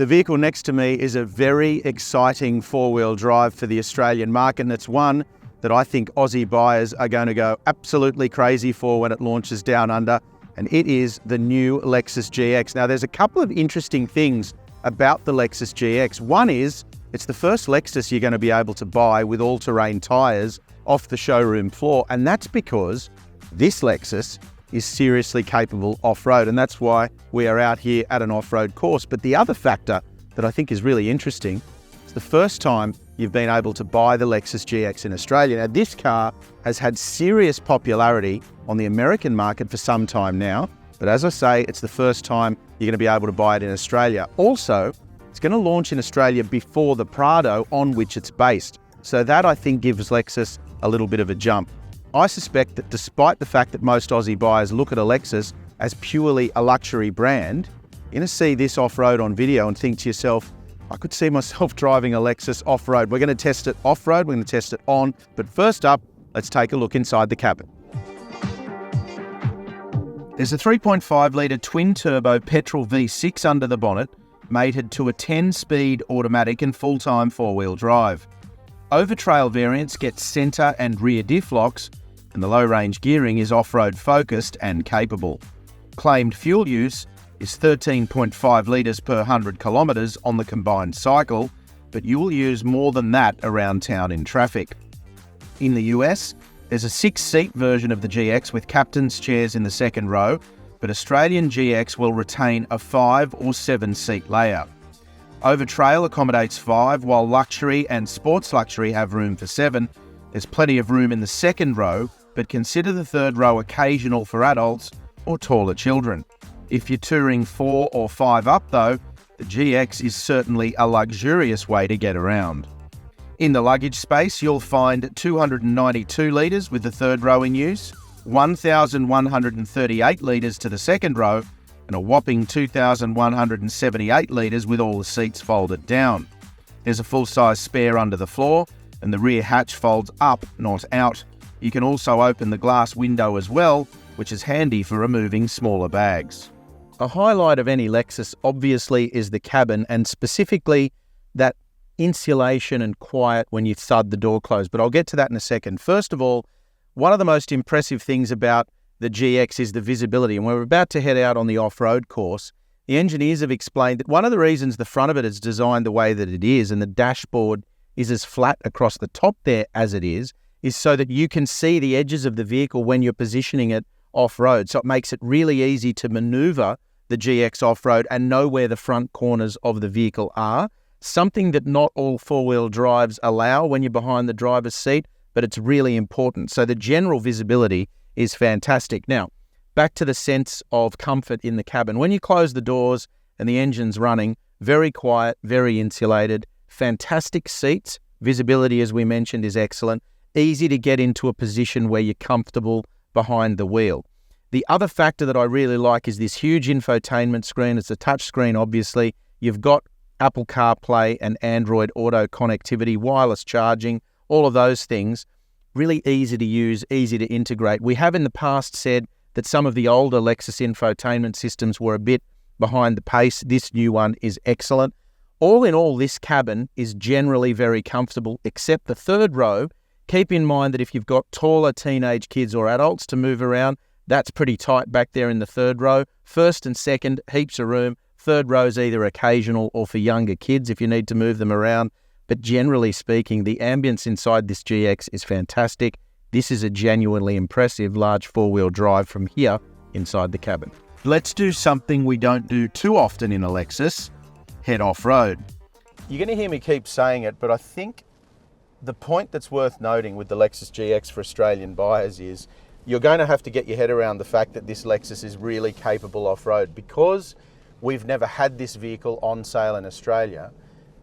The vehicle next to me is a very exciting four-wheel drive for the Australian market, and it's one that I think Aussie buyers are going to go absolutely crazy for when it launches down under, and it is the new Lexus GX. Now, there's a couple of interesting things about the Lexus GX. One is, it's the first Lexus you're going to be able to buy with all-terrain tyres off the showroom floor, and that's because this Lexus is seriously capable off-road, and that's why we are out here at an off-road course. But the other factor that I think is really interesting, it's the first time you've been able to buy the Lexus GX in Australia. Now, this car has had serious popularity on the American market for some time now, but as I say, it's the first time you're going to be able to buy it in Australia. Also, it's going to launch in Australia before the Prado on which it's based. So that, I think, gives Lexus a little bit of a jump. I suspect that despite the fact that most Aussie buyers look at a Lexus as purely a luxury brand, you're going to see this off-road on video and think to yourself, I could see myself driving a Lexus off-road. We're going to test it off-road, we're going to test it on, but first up, let's take a look inside the cabin. There's a 3.5 litre twin-turbo petrol V6 under the bonnet, mated to a 10-speed automatic and full-time four-wheel drive. Over-trail variants get centre and rear diff locks, and the low-range gearing is off-road focused and capable. Claimed fuel use is 13.5 litres per 100 kilometres on the combined cycle, but you will use more than that around town in traffic. In the US, there's a 6-seat version of the GX with captain's chairs in the second row, but Australian GX will retain a 5 or 7-seat layout. Over-trail accommodates 5, while luxury and sports luxury have room for 7. There's plenty of room in the second row, but consider the third row occasional for adults or taller children. If you're touring 4 or 5 up though, the GX is certainly a luxurious way to get around. In the luggage space, you'll find 292 litres with the third row in use, 1,138 litres to the second row, and a whopping 2,178 litres with all the seats folded down. There's a full-size spare under the floor, and the rear hatch folds up, not out. You can also open the glass window as well, which is handy for removing smaller bags. A highlight of any Lexus obviously is the cabin, and specifically that insulation and quiet when you thud the door closed, but I'll get to that in a second. First of all, one of the most impressive things about the GX is the visibility, and we're about to head out on the off-road course. The engineers have explained that one of the reasons the front of it is designed the way that it is and the dashboard is as flat across the top there as it is so that you can see the edges of the vehicle when you're positioning it off-road. So it makes it really easy to maneuver the GX off-road and know where the front corners of the vehicle are. Something that not all four-wheel drives allow when you're behind the driver's seat, but it's really important. So the general visibility is fantastic. Now, back to the sense of comfort in the cabin. When you close the doors and the engine's running, very quiet, very insulated, fantastic seats. Visibility, as we mentioned, is excellent. Easy to get into a position where you're comfortable behind the wheel. The other factor that I really like is this huge infotainment screen. It's a touch screen, obviously. You've got Apple CarPlay and Android Auto connectivity, wireless charging, all of those things. Really easy to use, easy to integrate. We have in the past said that some of the older Lexus infotainment systems were a bit behind the pace. This new one is excellent. All in all, this cabin is generally very comfortable, except the third row. Keep in mind that if you've got taller teenage kids or adults to move around, that's pretty tight back there in the third row. First and second, heaps of room. Third row is either occasional or for younger kids if you need to move them around. But generally speaking, the ambience inside this GX is fantastic. This is a genuinely impressive large four-wheel drive from here inside the cabin. Let's do something we don't do too often in a Lexus, head off-road. You're going to hear me keep saying it, but I think the point that's worth noting with the Lexus GX for Australian buyers is you're going to have to get your head around the fact that this Lexus is really capable off-road. Because we've never had this vehicle on sale in Australia,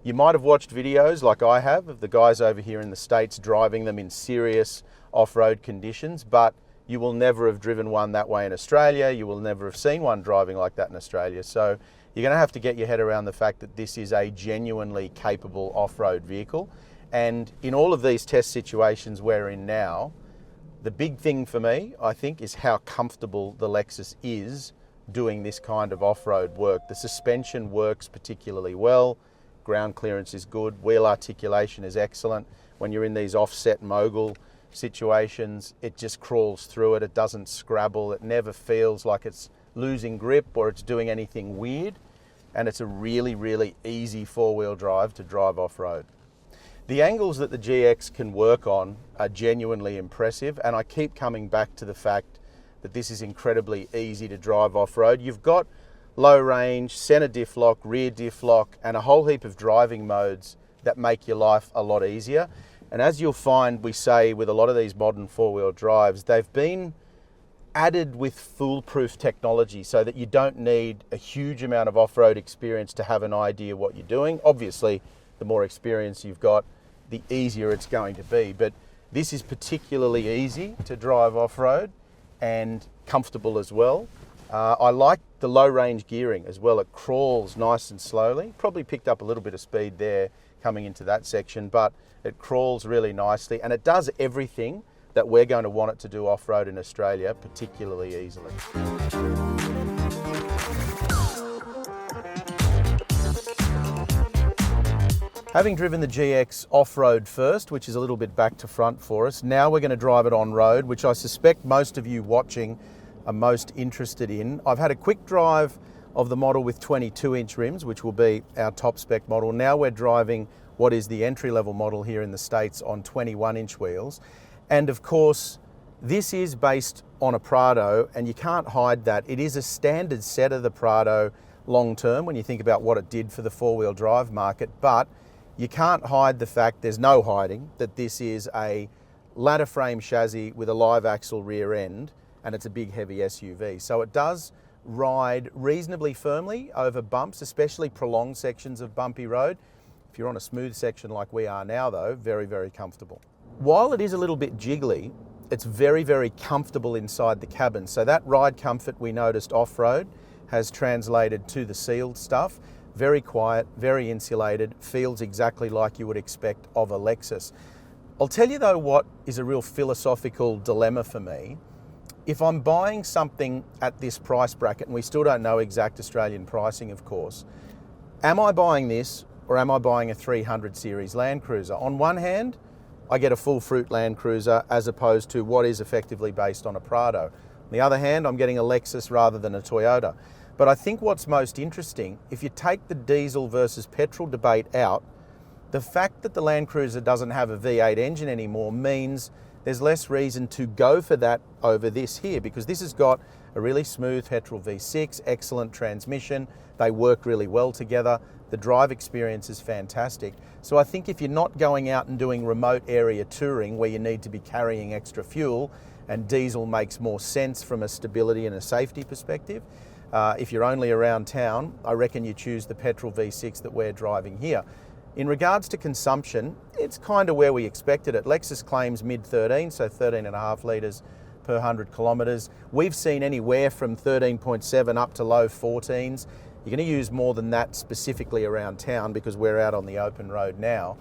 you might have watched videos like I have of the guys over here in the States driving them in serious off-road conditions, but you will never have driven one that way in Australia. You will never have seen one driving like that in Australia. So you're going to have to get your head around the fact that this is a genuinely capable off-road vehicle. And in all of these test situations we're in now, the big thing for me, I think, is how comfortable the Lexus is doing this kind of off-road work. The suspension works particularly well, ground clearance is good, wheel articulation is excellent. When you're in these offset mogul situations, it just crawls through it, it doesn't scrabble, it never feels like it's losing grip or it's doing anything weird, and it's a really, really easy four-wheel drive to drive off-road. The angles that the GX can work on are genuinely impressive, and I keep coming back to the fact that this is incredibly easy to drive off-road. You've got low range, center diff lock, rear diff lock, and a whole heap of driving modes that make your life a lot easier. And as you'll find, we say with a lot of these modern four-wheel drives, they've been added with foolproof technology so that you don't need a huge amount of off-road experience to have an idea what you're doing. Obviously, the more experience you've got, the easier it's going to be. But this is particularly easy to drive off-road and comfortable as well. I like the low range gearing as well. It crawls nice and slowly. Probably picked up a little bit of speed there coming into that section, but it crawls really nicely and it does everything that we're going to want it to do off-road in Australia particularly easily. Having driven the GX off-road first, which is a little bit back to front for us, now we're going to drive it on-road, which I suspect most of you watching are most interested in. I've had a quick drive of the model with 22-inch rims, which will be our top spec model. Now we're driving what is the entry-level model here in the States on 21-inch wheels. And of course, this is based on a Prado, and you can't hide that. It is a standard set of the Prado long-term when you think about what it did for the four-wheel drive market, but you can't hide the fact, there's no hiding, that this is a ladder frame chassis with a live axle rear end, and it's a big heavy SUV. So it does ride reasonably firmly over bumps, especially prolonged sections of bumpy road. If you're on a smooth section like we are now though, very, very comfortable. While it is a little bit jiggly, it's very, very comfortable inside the cabin. So that ride comfort we noticed off-road has translated to the sealed stuff. Very quiet, very insulated, feels exactly like you would expect of a Lexus. I'll tell you though what is a real philosophical dilemma for me. If I'm buying something at this price bracket, and we still don't know exact Australian pricing of course, am I buying this or am I buying a 300 series Land Cruiser? On one hand, I get a full fruit Land Cruiser as opposed to what is effectively based on a Prado. On the other hand, I'm getting a Lexus rather than a Toyota. But I think what's most interesting, if you take the diesel versus petrol debate out, the fact that the Land Cruiser doesn't have a V8 engine anymore means there's less reason to go for that over this here, because this has got a really smooth petrol V6, excellent transmission, they work really well together, the drive experience is fantastic. So I think if you're not going out and doing remote area touring where you need to be carrying extra fuel, and diesel makes more sense from a stability and a safety perspective, if you're only around town, I reckon you choose the petrol V6 that we're driving here. In regards to consumption, it's kind of where we expected it. Lexus claims mid-13, so 13.5 litres per 100 kilometres. We've seen anywhere from 13.7 up to low 14s. You're going to use more than that specifically around town because we're out on the open road now.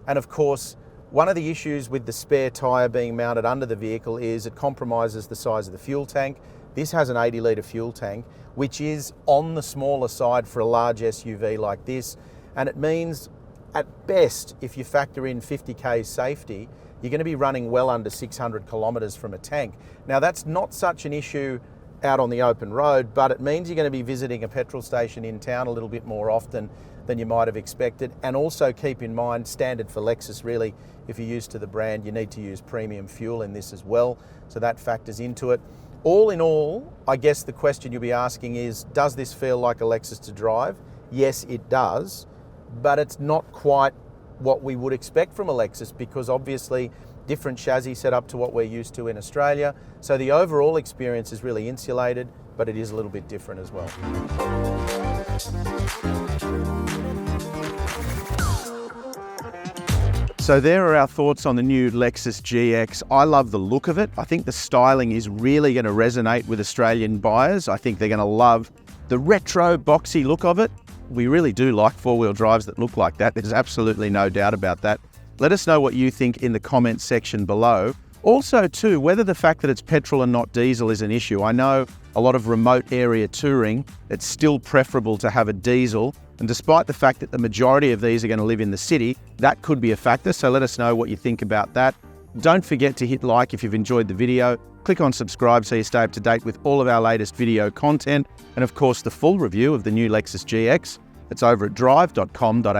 And of course, one of the issues with the spare tyre being mounted under the vehicle is it compromises the size of the fuel tank. This has an 80 litre fuel tank, which is on the smaller side for a large SUV like this. And it means at best, if you factor in 50k safety, you're going to be running well under 600 kilometres from a tank. Now that's not such an issue out on the open road, but it means you're going to be visiting a petrol station in town a little bit more often than you might have expected. And also keep in mind, standard for Lexus really, if you're used to the brand, you need to use premium fuel in this as well. So that factors into it. All in all, I guess the question you'll be asking is, does this feel like a Lexus to drive? Yes, it does, but it's not quite what we would expect from a Lexus because obviously different chassis set up to what we're used to in Australia. So the overall experience is really insulated, but it is a little bit different as well. So there are our thoughts on the new Lexus GX. I love the look of it. I think the styling is really going to resonate with Australian buyers. I think they're going to love the retro boxy look of it. We really do like four-wheel drives that look like that. There's absolutely no doubt about that. Let us know what you think in the comments section below. Also too, whether the fact that it's petrol and not diesel is an issue. I know a lot of remote area touring, it's still preferable to have a diesel. And despite the fact that the majority of these are going to live in the city, that could be a factor. So let us know what you think about that. Don't forget to hit like if you've enjoyed the video. Click on subscribe so you stay up to date with all of our latest video content. And of course, the full review of the new Lexus GX. It's over at Drive.com.au.